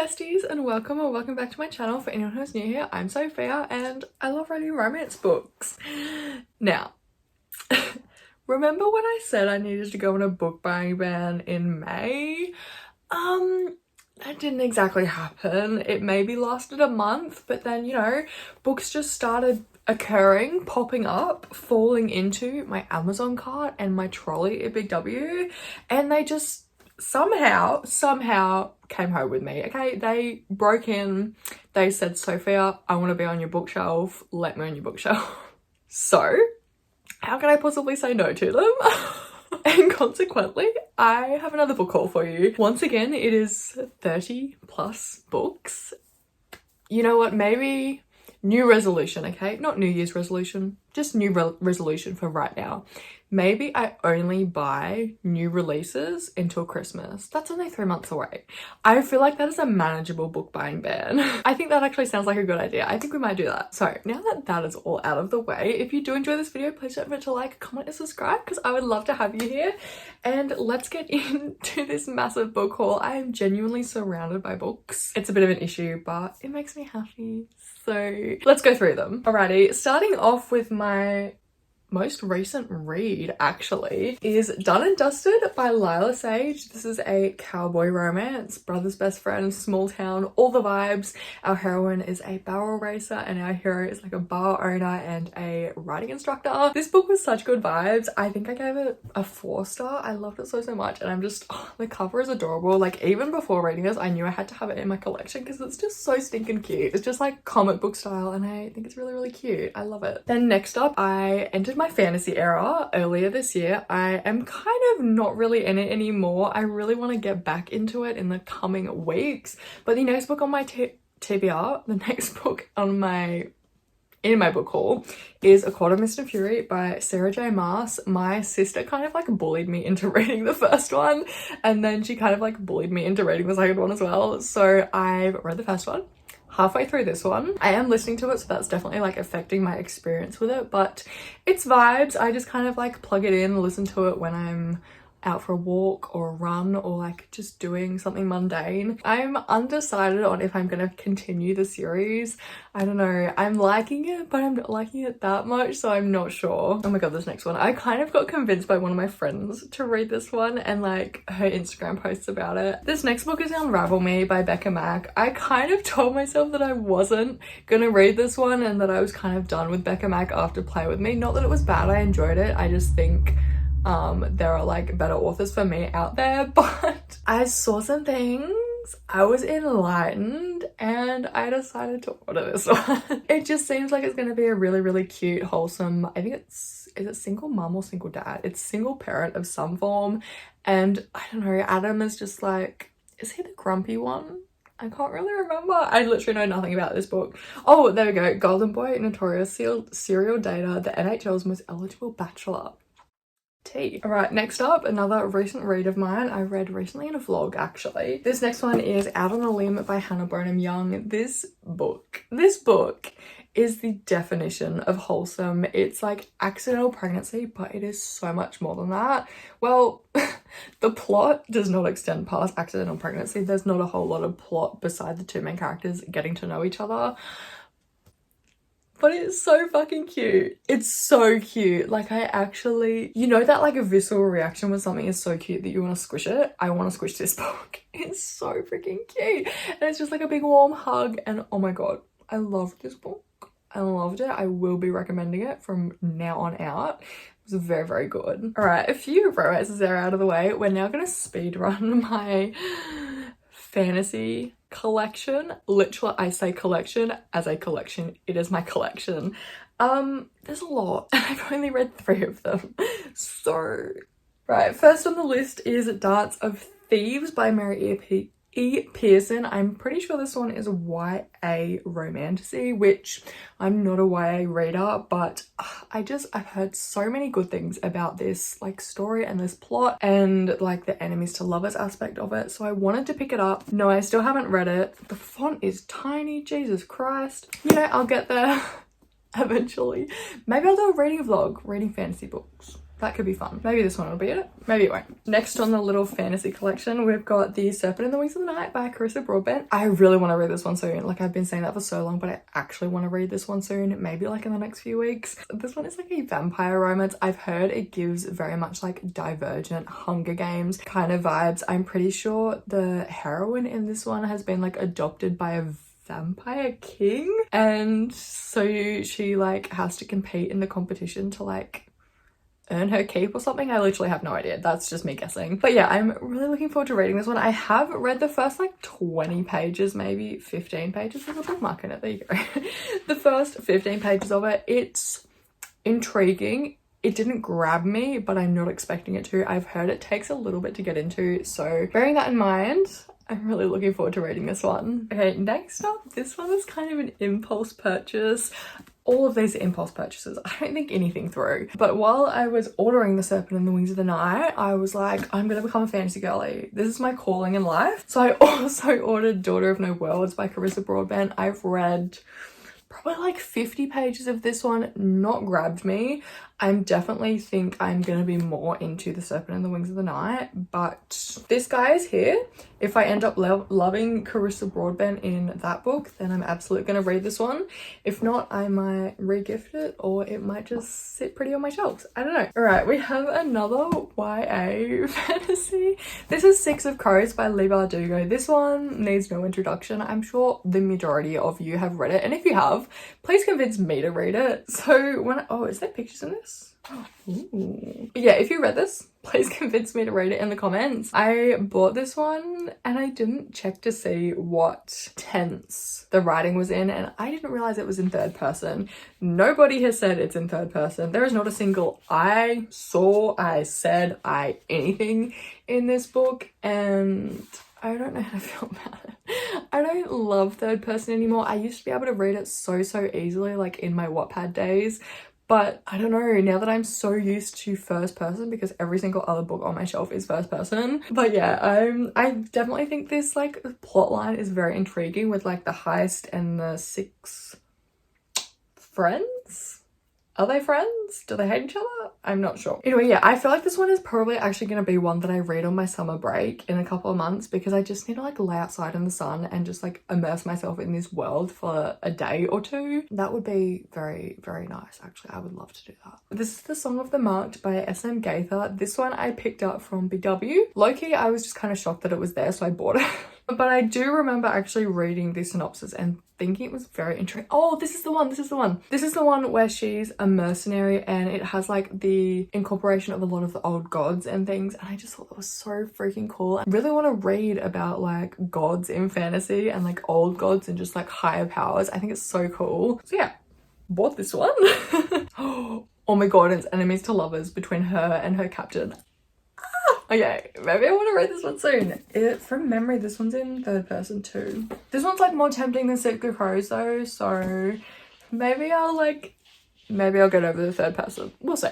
besties, and welcome back to my channel. For anyone who's new here, I'm Sophia and I love writing romance books. Now, remember when I said I needed to go on a book buying ban in May? That didn't exactly happen. It maybe lasted a month, but then, you know, books just started occurring, popping up, falling into my Amazon cart and my trolley at Big W, and they just somehow came home with me. Okay, they broke in, they said, Sophia, I want to be on your bookshelf, let me on your bookshelf. So how can I possibly say no to them? And consequently, I have another book haul for you. Once again, it is 30 plus books. You know what, maybe new resolution, okay? Not New Year's resolution, just new resolution for right now. Maybe I only buy new releases until Christmas. That's only 3 months away. I feel like that is a manageable book buying ban. I think that actually sounds like a good idea. I think we might do that. So now that that is all out of the way, if you do enjoy this video, please don't forget to like, comment and subscribe because I would love to have you here. And let's get into this massive book haul. I am genuinely surrounded by books. It's a bit of an issue, but it makes me happy. So let's go through them. Alrighty, starting off with my most recent read actually is Done and Dusted by Lila Sage. This is a cowboy romance, brother's best friend, small town, all the vibes. Our heroine is a barrel racer and our hero is like a bar owner and a riding instructor. This book was such good vibes. I think I gave it a 4-star. I loved it so much, and I'm just, the cover is adorable. Like, even before reading this, I knew I had to have it in my collection because it's just so stinking cute. It's just like comic book style and I think it's really cute. I love it. Then next up, I entered my fantasy era earlier this year. I am kind of not really in it anymore. I really want to get back into it in the coming weeks. But the next book on my TBR, the next book on my book haul is A Court of Mist and Fury by Sarah J. Maas. My sister kind of like bullied me into reading the first one, and then she kind of like bullied me into reading the second one as well. So I've read the first one. Halfway through this one, I am listening to it, so that's definitely like affecting my experience with it, but it's vibes. I just kind of like plug it in, listen to it when I'm out for a walk or a run or like just doing something mundane. I'm undecided on if I'm gonna continue the series. I don't know, I'm liking it, but I'm not liking it that much, so I'm not sure. Oh my god, this next one, I kind of got convinced by one of my friends to read this one and like her Instagram posts about it. This next book is Unravel Me by Becca Mack. I kind of told myself that I wasn't gonna read this one and that I was kind of done with Becca Mack after Play With Me. Not that it was bad, I enjoyed it. I just think there are like better authors for me out there, but I saw some things, I was enlightened, and I decided to order this one. It just seems like it's gonna be a really cute, wholesome, I think is it single mom or single dad? It's single parent of some form, and I don't know, Adam is just like, is he the grumpy one? I can't really remember. I literally know nothing about this book. Oh, there we go. Golden Boy, notorious serial dater, the NHL's most eligible bachelor. Tea. Alright, next up, another recent read of mine. I read recently in a vlog actually. This next one is Out on a Limb by Hannah Bonham Young. This book is the definition of wholesome. It's like accidental pregnancy, but it is so much more than that. Well, the plot does not extend past accidental pregnancy. There's not a whole lot of plot beside the two main characters getting to know each other. But it's so fucking cute. It's so cute. Like, I actually, you know that like a visceral reaction when something is so cute that you want to squish it? I want to squish this book. It's so freaking cute. And it's just like a big warm hug. And oh my god, I loved this book. I loved it. I will be recommending it from now on out. It was very good. All right, a few romances are out of the way. We're now going to speed run my fantasy collection. Literally, I say collection as a collection. It is my collection. There's a lot and I've only read 3 of them. So, right, first on the list is Dance of Thieves by Mary E. Pearson. I'm pretty sure this one is a YA romantasy, which I'm not a YA reader, but I've heard so many good things about this like story and this plot and like the enemies to lovers aspect of it, so I wanted to pick it up. No, I still haven't read it. The font is tiny, Jesus Christ. You know, I'll get there eventually. Maybe I'll do a reading vlog, reading fantasy books. That could be fun. Maybe this one will be it. Maybe it won't. Next on the little fantasy collection, we've got The Serpent and the Wings of the Night by Carissa Broadbent. I really want to read this one soon. Like, I've been saying that for so long, but I actually want to read this one soon. Maybe like in the next few weeks. This one is like a vampire romance. I've heard it gives very much like Divergent, Hunger Games kind of vibes. I'm pretty sure the heroine in this one has been like adopted by a vampire king, and so she like has to compete in the competition to like earn her keep or something. I literally have no idea. That's just me guessing. But yeah, I'm really looking forward to reading this one. I have read the first like 20 pages, maybe 15 pages. There's a bookmark in it. There you go. The first 15 pages of it. It's intriguing. It didn't grab me, but I'm not expecting it to. I've heard it takes a little bit to get into, so bearing that in mind, I'm really looking forward to reading this one. Okay, next up, this one is kind of an impulse purchase. All of these are impulse purchases. I don't think anything through. But while I was ordering The Serpent and the Wings of the Night, I was like, I'm gonna become a fantasy girly. This is my calling in life. So I also ordered Daughter of No Worlds by Carissa Broadbent. I've read probably like 50 pages of this one, not grabbed me. I definitely think I'm gonna be more into The Serpent and the Wings of the Night, but this guy is here. If I end up loving Carissa Broadbent in that book, then I'm absolutely gonna read this one. If not, I might re-gift it, or it might just sit pretty on my shelves. I don't know. All right, we have another YA fantasy. This is Six of Crows by Leigh Bardugo. This one needs no introduction. I'm sure the majority of you have read it, and if you have, please convince me to read it. So when oh, is there pictures in this? Ooh. Yeah, if you read this, please convince me to read it in the comments. I bought this one and I didn't check to see what tense the writing was in, and I didn't realize it was in third person. Nobody has said it's in third person. There is not a single I saw, I said, anything in this book, and I don't know how to feel about it. I don't love third person anymore. I used to be able to read it so easily, like in my Wattpad days. But I don't know, now that I'm so used to first person, because every single other book on my shelf is first person. But yeah, I definitely think this like plot line is very intriguing with like the heist and the 6 friends. Are they friends? Do they hate each other? I'm not sure. Anyway, yeah, I feel like this one is probably actually going to be one that I read on my summer break in a couple of months, because I just need to like lay outside in the sun and just like immerse myself in this world for a day or two. That would be very nice. Actually, I would love to do that. This is The Song of the Marked by S.M. Gaither. This one I picked up from BW. Low-key, I was just kind of shocked that it was there, so I bought it. But I do remember actually reading the synopsis and thinking it was very intriguing. Oh, this is the one. This is the one where she's a mercenary, and it has like the incorporation of a lot of the old gods and things. And I just thought that was so freaking cool. I really want to read about like gods in fantasy and like old gods and just like higher powers. I think it's so cool. So yeah, bought this one. Oh my god, it's enemies to lovers between her and her captain. Okay, maybe I want to read this one soon. From memory, this one's in third person too. This one's like more tempting than Six of Crows though, so maybe I'll get over the third person. We'll see.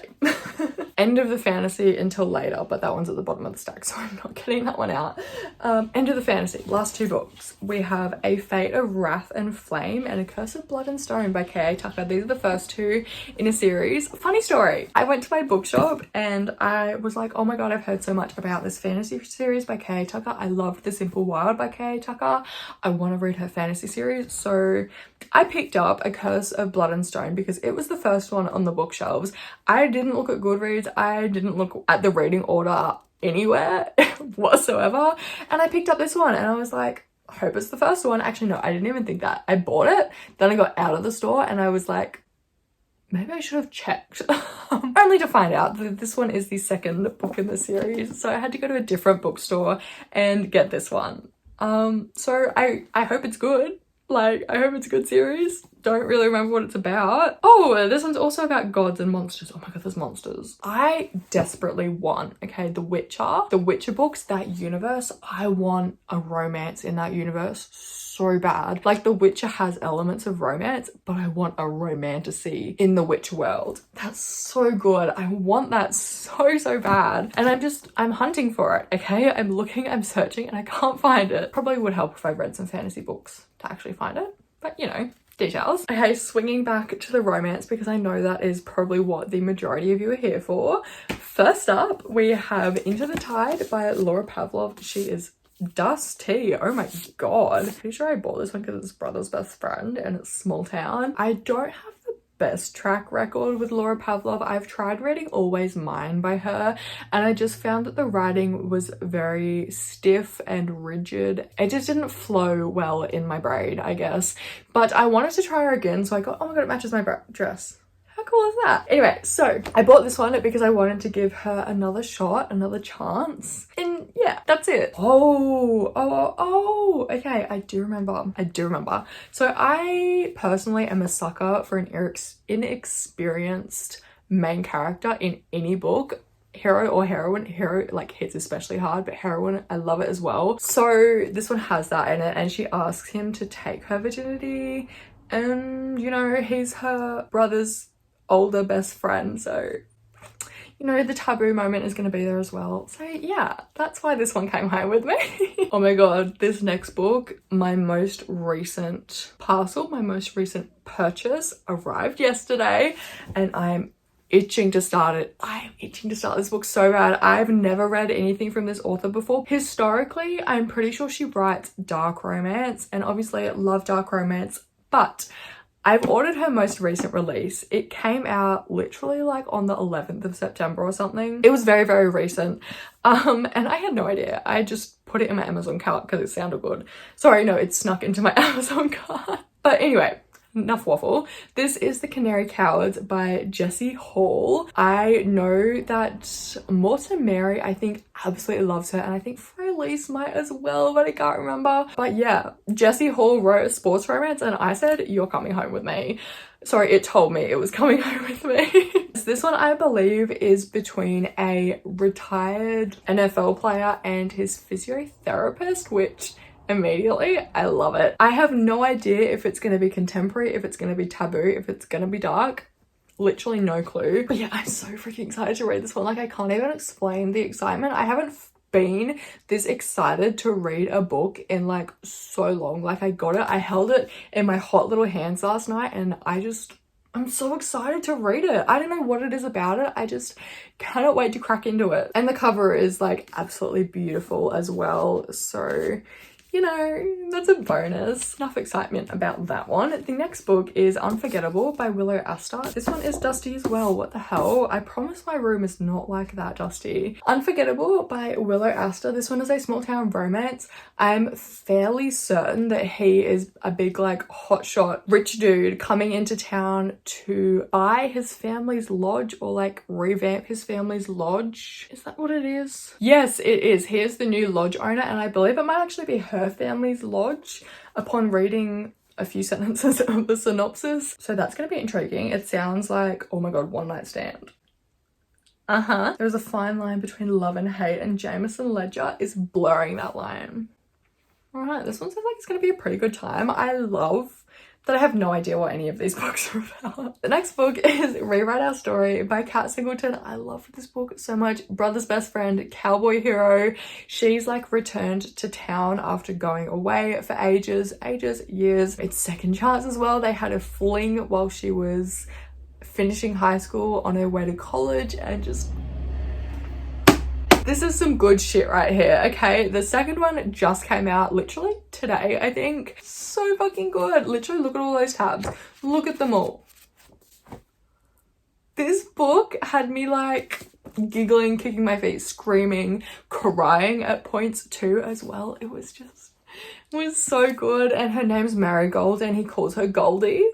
End of the fantasy until later, but that one's at the bottom of the stack, so I'm not getting that one out. End of the fantasy, last 2 books. We have A Fate of Wrath and Flame and A Curse of Blood and Stone by K.A. Tucker. These are the first 2 in a series. Funny story, I went to my bookshop and I was like, oh my god, I've heard so much about this fantasy series by K.A. Tucker. I loved The Simple Wild by K.A. Tucker. I want to read her fantasy series, so I picked up A Curse of Blood and Stone because it was the first one on the bookshelves. I didn't look at Goodreads. I didn't look at the reading order anywhere whatsoever. And I picked up this one and I was like, I hope it's the first one. Actually, no, I didn't even think that. I bought it. Then I got out of the store and I was like, maybe I should have checked. Only to find out that this one is the second book in the series. So I had to go to a different bookstore and get this one. So I hope it's good. Like, I hope it's a good series. Don't really remember what it's about. Oh, this one's also about gods and monsters. Oh my god, there's monsters. I desperately want, okay, The Witcher books, that universe. I want a romance in that universe so bad. Like, The Witcher has elements of romance, but I want a romantasy in the Witcher world. That's so good. I want that so bad. And I'm hunting for it, okay? I'm looking, I'm searching, and I can't find it. Probably would help if I read some fantasy books to actually find it. But, you know, details. Okay, swinging back to the romance because I know that is probably what the majority of you are here for. First up, we have Into the Tide by Laura Pavlov. She is dusty. Oh my god. Pretty sure I bought this one because it's brother's best friend and it's small town. I don't have the best track record with Laura Pavlov. I've tried reading Always Mine by her and I just found that the writing was very stiff and rigid. It just didn't flow well in my brain, I guess. But I wanted to try her again, so I got, oh my god, it matches my dress. How cool is that? Anyway, so I bought this one because I wanted to give her another shot, another chance. And yeah, that's it. Oh, okay, I do remember. So I personally am a sucker for an inexperienced main character in any book. Hero or heroine. Hero like hits especially hard, but heroine, I love it as well. So this one has that in it, and she asks him to take her virginity, and you know, he's her brother's older best friend, so you know, the taboo moment is going to be there as well. So yeah, that's why this one came home with me. Oh my god, this next book, my most recent parcel, my most recent purchase arrived yesterday, and I'm itching to start it. I am itching to start this book so bad. I've never read anything from this author before. Historically, I'm pretty sure she writes dark romance, and obviously I love dark romance, but I've ordered her most recent release. It came out literally like on the 11th of September or something. It was very, very recent. And I had no idea. I just put it in my Amazon cart because it sounded good. Sorry, no, it snuck into my Amazon cart. But anyway, enough waffle. This is The Canary Cowards by Jessie Hall. I know that Morton Mary, I think, absolutely loves her, and I think Frelise might as well, but I can't remember. But yeah, Jessie Hall wrote a sports romance, and I said, you're coming home with me. Sorry, it told me it was coming home with me. This one, I believe, is between a retired NFL player and his physiotherapist, which immediately I love it. I have no idea if it's going to be contemporary, if it's going to be taboo, if it's going to be dark. Literally no clue. But yeah, I'm so freaking excited to read this one. Like, I can't even explain the excitement. I haven't been this excited to read a book in like so long. Like, I got it, I held it in my hot little hands last night, and I'm so excited to read it. I don't know what it is about it. I just cannot wait to crack into it. And the cover is like absolutely beautiful as well. So you know, that's a bonus. Enough excitement about that one. The next book is Unforgettable by Willow Astor. This one is dusty as well. What the hell? I promise my room is not like that dusty. Unforgettable by Willow Astor. This one is a small town romance. I'm fairly certain that he is a big like hotshot rich dude coming into town to buy his family's lodge or like revamp his family's lodge. Is that what it is? Yes, it is. He is the new lodge owner, and I believe it might actually be her family's lodge upon reading a few sentences of the synopsis. So that's going to be intriguing. It sounds like, oh my god, one night stand. There's a fine line between love and hate, and Jameson Ledger is blurring that line. All right, this one sounds like it's going to be a pretty good time. I love that I have no idea what any of these books are about. The next book is Rewrite Our Story by Kat Singleton. I love this book so much. Brother's best friend, cowboy hero. She's like returned to town after going away for ages, years. It's second chance as well. They had a fling while she was finishing high school on her way to college, and just this is some good shit right here, okay? The second one just came out literally today, I think. So fucking good. Literally, look at all those tabs. Look at them all. This book had me like giggling, kicking my feet, screaming, crying at points too as well. It was so good. And her name's Marigold and he calls her Goldie.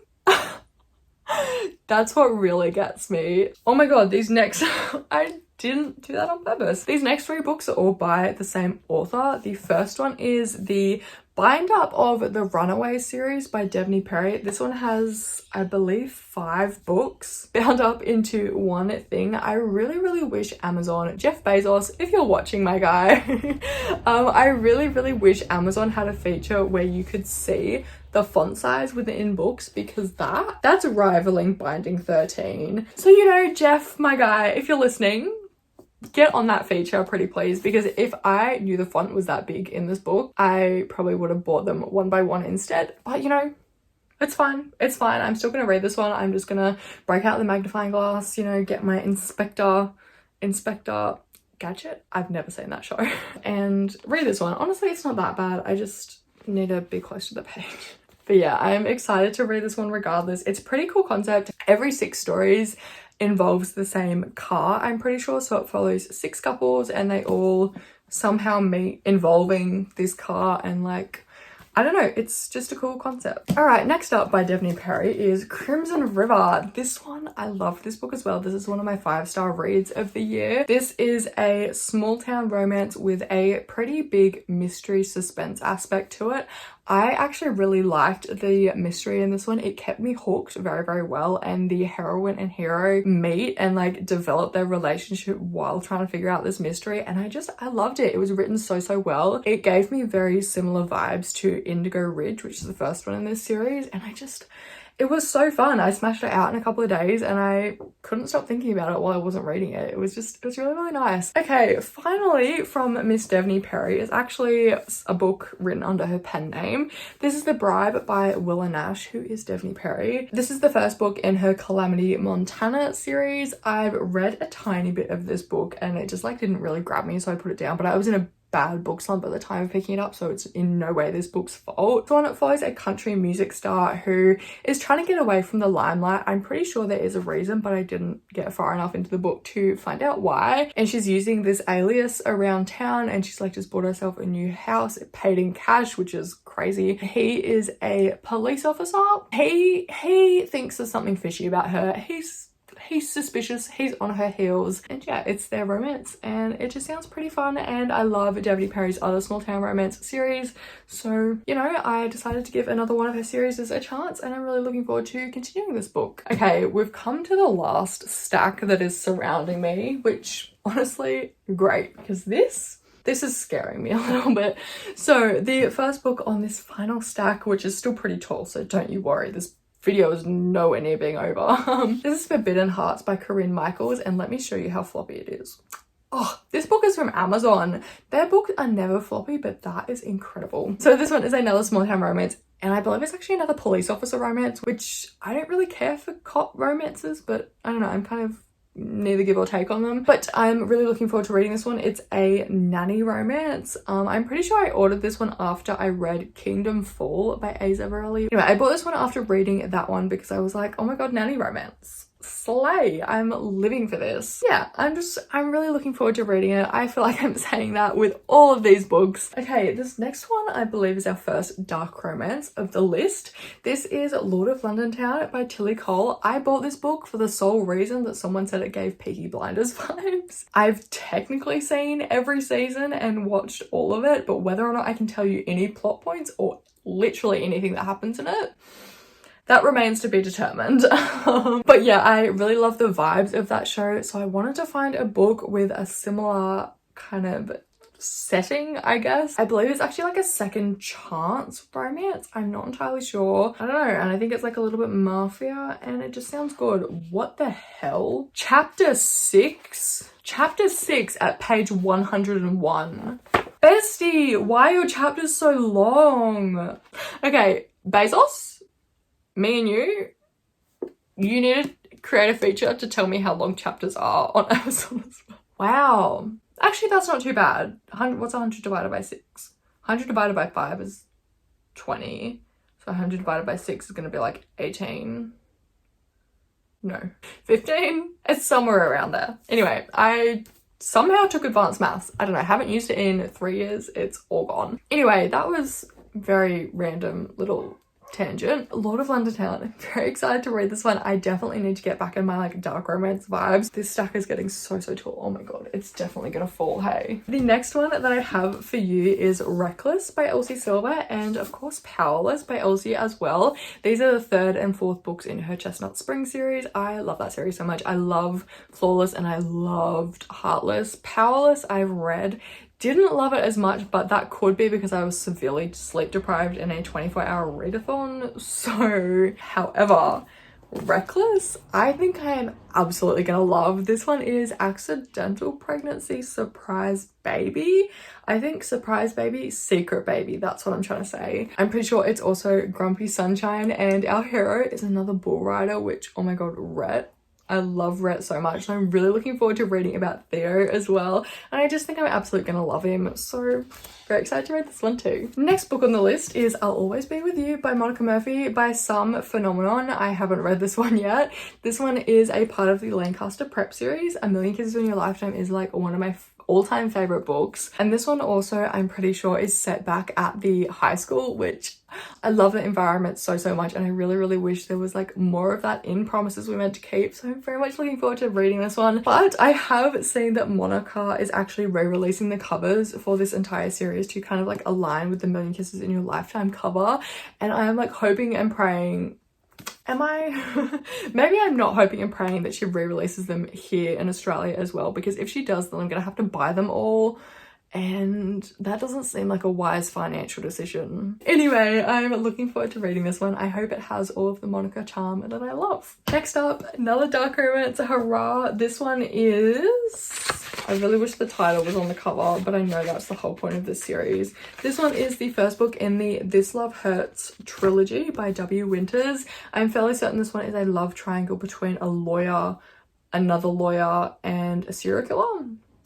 That's what really gets me. Oh my god, these next I didn't do that on purpose. These next three books are all by the same author. The first one is the bind up of the Runaway series by Devney Perry. This one has, I believe, 5 books bound up into one thing. I really wish Amazon, Jeff Bezos, if you're watching, my guy, I really wish Amazon had a feature where you could see the font size within books, because that's rivaling Binding 13. So, you know, Jeff, my guy, if you're listening, get on that feature pretty please, because if I knew the font was that big in this book, I probably would have bought them one by one instead. But you know, It's fine. It's fine. I'm still gonna read this one. I'm just gonna break out the magnifying glass, you know, get my inspector gadget. I've never seen that show. And read this one. Honestly, it's not that bad. I just need to be close to the page. But yeah, I'm excited to read this one regardless. It's a pretty cool concept. Every 6 stories involves the same car, I'm pretty sure. So it follows 6 couples and they all somehow meet involving this car, and like, I don't know, it's just a cool concept. All right, next up by Devney Perry is Crimson River. This one, I love this book as well. This is one of my 5-star reads of the year. This is a small town romance with a pretty big mystery suspense aspect to it. I actually really liked the mystery in this one. It kept me hooked very, very well, and the heroine and hero meet and like develop their relationship while trying to figure out this mystery, and I loved it. It was written so well. It gave me very similar vibes to Indigo Ridge, which is the first one in this series, and it was so fun. I smashed it out in a couple of days and I couldn't stop thinking about it while I wasn't reading it. It was really, really nice. Okay, finally from Miss Devney Perry is actually a book written under her pen name. This is The Bribe by Willa Nash, who is Devney Perry. This is the first book in her Calamity Montana series. I've read a tiny bit of this book and it just like didn't really grab me, so I put it down, but I was in a bad book slump at the time of picking it up, so it's in no way this book's fault. So it follows a country music star who is trying to get away from the limelight. I'm pretty sure there is a reason, but I didn't get far enough into the book to find out why. And she's using this alias around town, and she's like just bought herself a new house, paid in cash, which is crazy. He is a police officer. He thinks there's something fishy about her. He's suspicious, he's on her heels, and yeah, it's their romance and it just sounds pretty fun. And I love Devney Perry's other small town romance series, so you know, I decided to give another one of her series a chance, and I'm really looking forward to continuing this book. Okay, we've come to the last stack that is surrounding me, which honestly, great, because this is scaring me a little bit. So the first book on this final stack, which is still pretty tall, so don't you worry, this video is nowhere near being over. This is Forbidden Hearts by Corinne Michaels, and let me show you how floppy it is. Oh, this book is from Amazon. Their books are never floppy, but that is incredible. So this one is another small town romance, and I believe it's actually another police officer romance, which I don't really care for cop romances, but I don't know, I'm kind of neither give or take on them, but I'm really looking forward to reading this one. It's a nanny romance. I'm pretty sure I ordered this one after I read Kingdom Fall by Asa Verley. Anyway, I bought this one after reading that one because I was like, oh my god, nanny romance, slay, I'm living for this. Yeah, I'm really looking forward to reading it. I feel like I'm saying that with all of these books. Okay, this next one I believe is our first dark romance of the list. This is Lord of London Town by Tilly Cole. I bought this book for the sole reason that someone said it gave Peaky Blinders vibes. I've technically seen every season and watched all of it, but whether or not I can tell you any plot points or literally anything that happens in it, that remains to be determined. But yeah, I really love the vibes of that show, so I wanted to find a book with a similar kind of setting, I guess. I believe it's actually like a second chance romance. I'm not entirely sure. I don't know, and I think it's like a little bit mafia, and it just sounds good. What the hell? Chapter 6 at page 101. Bestie, why are your chapters so long? Okay, Bezos, me and you need to create a feature to tell me how long chapters are on Amazon as well. Wow. Actually, that's not too bad. What's 100 divided by 6? 100 divided by 5 is 20. So 100 divided by 6 is going to be like 18. No, 15? It's somewhere around there. Anyway, I somehow took advanced maths. I don't know, I haven't used it in 3 years. It's all gone. Anyway, that was very random little tangent. Lord of London Town. I'm very excited to read this one. I definitely need to get back in my like dark romance vibes. This stack is getting so tall. Oh my god, it's definitely gonna fall, hey. The next one that I have for you is Reckless by Elsie Silver, and of course Powerless by Elsie as well. These are the 3rd and 4th books in her Chestnut Spring series. I love that series so much. I love Flawless and I loved Heartless. Powerless I've read. Didn't love it as much, but that could be because I was severely sleep deprived in a 24-hour readathon. So, however, Reckless. I think I am absolutely gonna love. This one is Accidental Pregnancy Surprise Baby. I think Surprise Baby, Secret Baby, that's what I'm trying to say. I'm pretty sure it's also Grumpy Sunshine, and our hero is another bull rider, which, oh my god, Rhett. I love Rhett so much, and I'm really looking forward to reading about Theo as well, and I just think I'm absolutely gonna love him, so very excited to read this one too. Next book on the list is I'll Always Be With You by Monica Murphy by some phenomenon. I haven't read this one yet. This one is a part of the Lancaster Prep series. A Million Kisses in Your Lifetime is like one of my all-time favorite books, and this one also, I'm pretty sure, is set back at the high school, which I love the environment so much, and I really wish there was like more of that in Promises We Meant to Keep, so I'm very much looking forward to reading this one. But I have seen that Monica is actually re-releasing the covers for this entire series to kind of like align with the Million Kisses in Your Lifetime cover, and I am like hoping and praying, maybe I'm not hoping and praying that she re-releases them here in Australia as well, because if she does, then I'm gonna have to buy them all, and that doesn't seem like a wise financial decision. Anyway, I'm looking forward to reading this one. I hope it has all of the Monica charm that I love. Next up, another dark romance, hurrah. This one is, I really wish the title was on the cover, but I know that's the whole point of this series. This one is the first book in the This Love Hurts trilogy by W. Winters. I'm fairly certain this one is a love triangle between a lawyer, another lawyer, and a serial killer,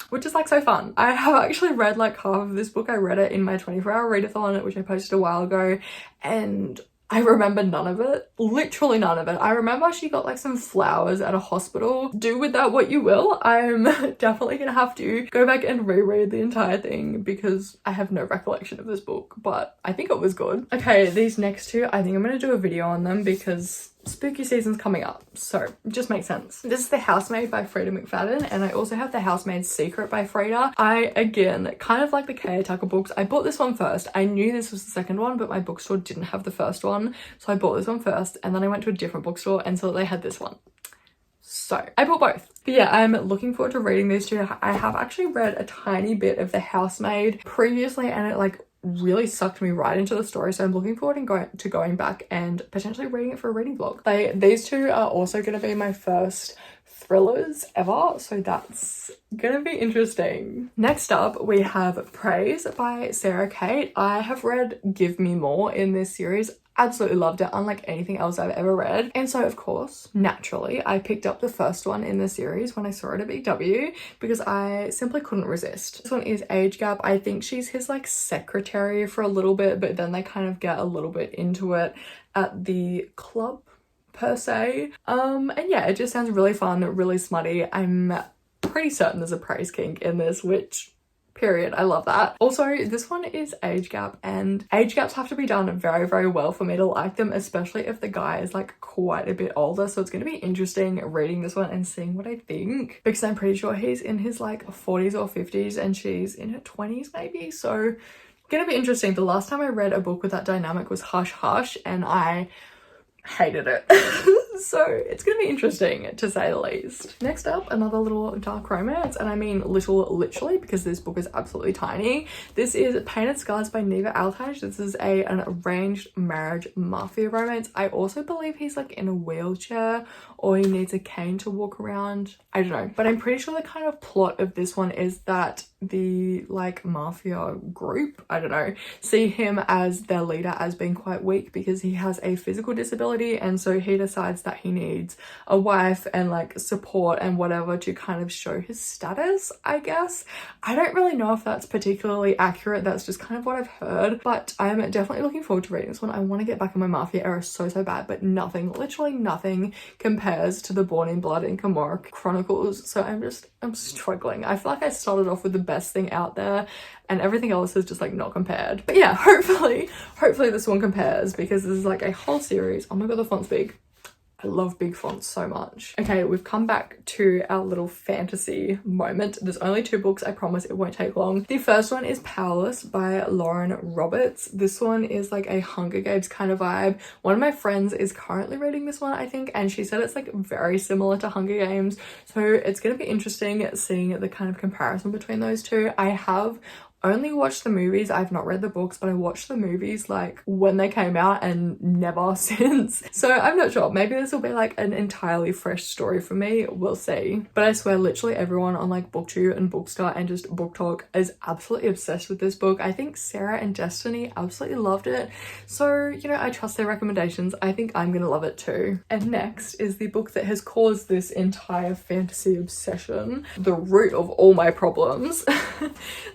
which is like so fun. I have actually read like half of this book. I read it in my 24-hour readathon, which I posted a while ago, and I remember none of it, literally none of it. I remember she got like some flowers at a hospital. Do with that what you will. I'm definitely gonna have to go back and reread the entire thing because I have no recollection of this book, but I think it was good. Okay, these next two, I think I'm gonna do a video on them because spooky season's coming up, so it just makes sense. This is The Housemaid by Freda McFadden, and I also have The Housemaid's Secret by Freda. I, again, kind of like the K.A. Tucker books, I bought this one first. I knew this was the second one, but my bookstore didn't have the first one, so I bought this one first, and then I went to a different bookstore and saw they had this one. So I bought both. But yeah, I'm looking forward to reading these two. I have actually read a tiny bit of The Housemaid previously, and it like really sucked me right into the story, so I'm looking forward to going back and potentially reading it for a reading vlog. These two are also going to be my first thrillers ever, so that's gonna be interesting. Next up, we have Praise by Sarah Kate. I have read Give Me More in this series. Absolutely loved it, unlike anything else I've ever read. And so, of course, naturally, I picked up the first one in the series when I saw it at Big W because I simply couldn't resist. This one is Age Gap. I think she's his like secretary for a little bit, but then they kind of get a little bit into it at the club per se. And yeah, it just sounds really fun, really smutty. I'm pretty certain there's a praise kink in this, which period, I love that. Also, this one is Age Gap, and age gaps have to be done very well for me to like them, especially if the guy is like quite a bit older, so it's going to be interesting reading this one and seeing what I think, because I'm pretty sure he's in his like 40s or 50s and she's in her 20s maybe, so gonna be interesting. The last time I read a book with that dynamic was Hush Hush, and I hated it. So it's gonna be interesting to say the least. Next up, another little dark romance, and I mean little literally because this book is absolutely tiny. This is Painted Scars by Neva Altaj. This is an arranged marriage mafia romance. I also believe he's like in a wheelchair or he needs a cane to walk around. I don't know, but I'm pretty sure the kind of plot of this one is that the like mafia group, I don't know, see him as their leader as being quite weak because he has a physical disability, and so he decides that he needs a wife and like support and whatever to kind of show his status, I guess. I don't really know if that's particularly accurate, that's just kind of what I've heard, but I'm definitely looking forward to reading this one. I want to get back in my mafia era so bad, but nothing, literally nothing compares to the Born in Blood and Camorra Chronicles, so I'm struggling. I feel like I started off with the best thing out there and everything else is just like not compared. But yeah, hopefully this one compares because this is like a whole series. Oh my god, the font's big. I love big fonts so much. Okay, we've come back to our little fantasy moment. There's only 2 books, I promise it won't take long. The first one is Powerless by Lauren Roberts. This one is like a Hunger Games kind of vibe. One of my friends is currently reading this one, I think, and she said it's like very similar to Hunger Games. So it's gonna be interesting seeing the kind of comparison between those two. I have only watched the movies. I've not read the books, but I watched the movies like when they came out and never since. So I'm not sure. Maybe this will be like an entirely fresh story for me. We'll see. But I swear literally everyone on like BookTube and Bookstart and just Book Talk is absolutely obsessed with this book. I think Sarah and Destiny absolutely loved it. So, you know, I trust their recommendations. I think I'm gonna love it too. And next is the book that has caused this entire fantasy obsession, the root of all my problems.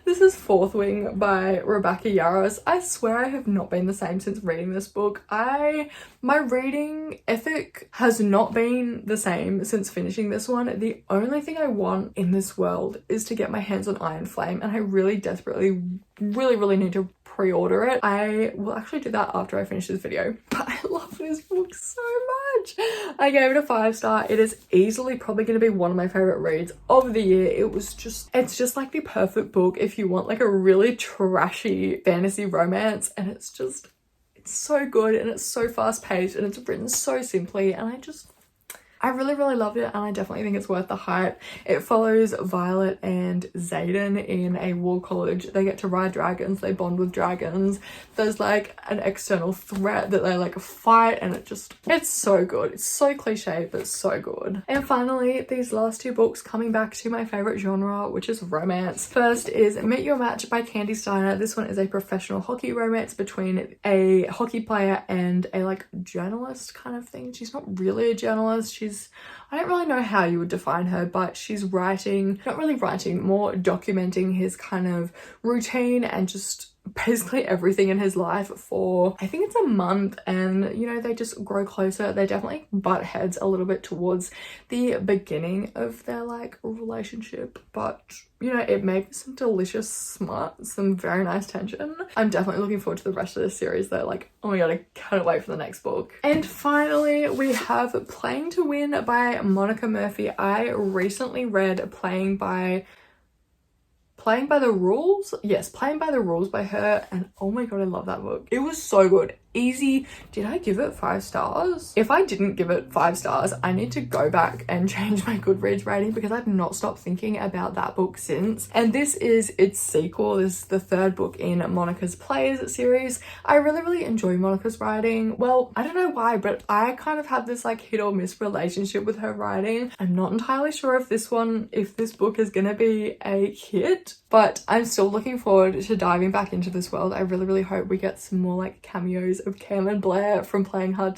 This is Fourth Wing by Rebecca Yarros. I swear I have not been the same since reading this book. My reading ethic has not been the same since finishing this one. The only thing I want in this world is to get my hands on Iron Flame, and I really desperately really need to pre-order it. I will actually do that after I finish this video. But I love this book so much. I gave it a 5-star. It is easily probably going to be one of my favorite reads of the year. It's just like the perfect book if you want like a really trashy fantasy romance, and it's so good and it's so fast paced and it's written so simply, and I really loved it, and I definitely think it's worth the hype. It follows Violet and Xaden in a war college. They get to ride dragons, they bond with dragons. There's like an external threat that they like fight, and it's so good. It's so cliche, but so good. And finally, these last two books coming back to my favorite genre, which is romance. First is Meet Your Match by Candy Steiner. This one is a professional hockey romance between a hockey player and a like journalist kind of thing. She's not really a journalist. I don't really know how you would define her, but she's writing, not really writing, more documenting his kind of routine and just basically everything in his life for, I think it's a month, and you know, they just grow closer. They definitely butt heads a little bit towards the beginning of their like relationship, but you know, it makes some delicious smut, some very nice tension. I'm definitely looking forward to the rest of this series though. Like, oh my god, I can't wait for the next book. And finally, we have Playing to Win by Monica Murphy. I recently read Playing by the Rules? Yes, Playing by the Rules by her, and oh my god, I love that book. It was so good. Easy. Did I give it 5 stars? If I didn't give it 5 stars, I need to go back and change my Goodreads rating because I've not stopped thinking about that book since. And this is its sequel. This is the 3rd book in Monica's Plays series. I really enjoy Monica's writing. Well, I don't know why, but I kind of have this like hit or miss relationship with her writing. I'm not entirely sure if this book is gonna be a hit, but I'm still looking forward to diving back into this world. I really hope we get some more like cameos of Cam and Blair from Playing by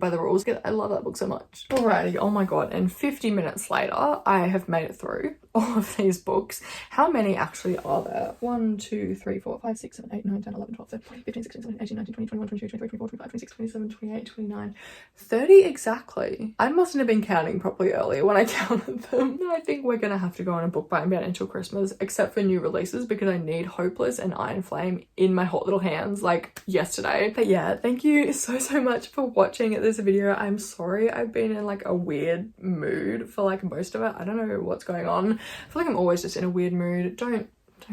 the Rules. I love that book so much. Alrighty, oh my god, and 50 minutes later, I have made it through all of these books. How many actually are there? 1, 2, 3, 4, 5, 6, 7, 8, 9, 10, 11, 12, 13, 14, 15, 16, 17, 18, 19, 20, 21, 22, 23, 24, 25, 26, 27, 28, 29, 30 exactly. I mustn't have been counting properly earlier when I counted them. I think we're gonna have to go on a book buying ban until Christmas, except for new releases, because I need Hopeless and Iron Flame in my hot little hands like yesterday. But yeah, thank you so much for watching this video. I'm sorry I've been in like a weird mood for like most of it. I don't know what's going on. I feel like I'm always just in a weird mood. Don't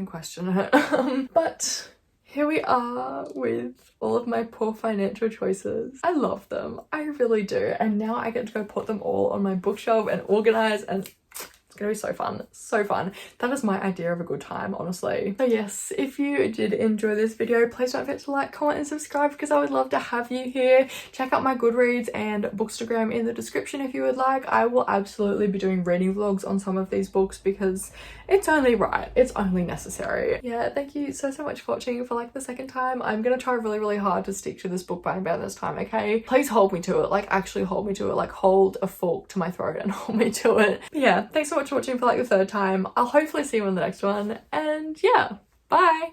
question it. But here we are with all of my poor financial choices. I love them. I really do. And now I get to go put them all on my bookshelf and organize, and it's gonna be so fun. So fun. That is my idea of a good time, honestly. So yes, if you did enjoy this video, please don't forget to like, comment and subscribe because I would love to have you here. Check out my Goodreads and Bookstagram in the description if you would like. I will absolutely be doing reading vlogs on some of these books because it's only right. It's only necessary. Yeah, thank you so much for watching for like the 2nd time. I'm gonna try really hard to stick to this book buying ban this time, okay? Please hold me to it. Like, actually hold me to it. Like, hold a fork to my throat and hold me to it. But yeah, thanks so much for watching for like the 3rd time. I'll hopefully see you in the next one, and yeah, bye.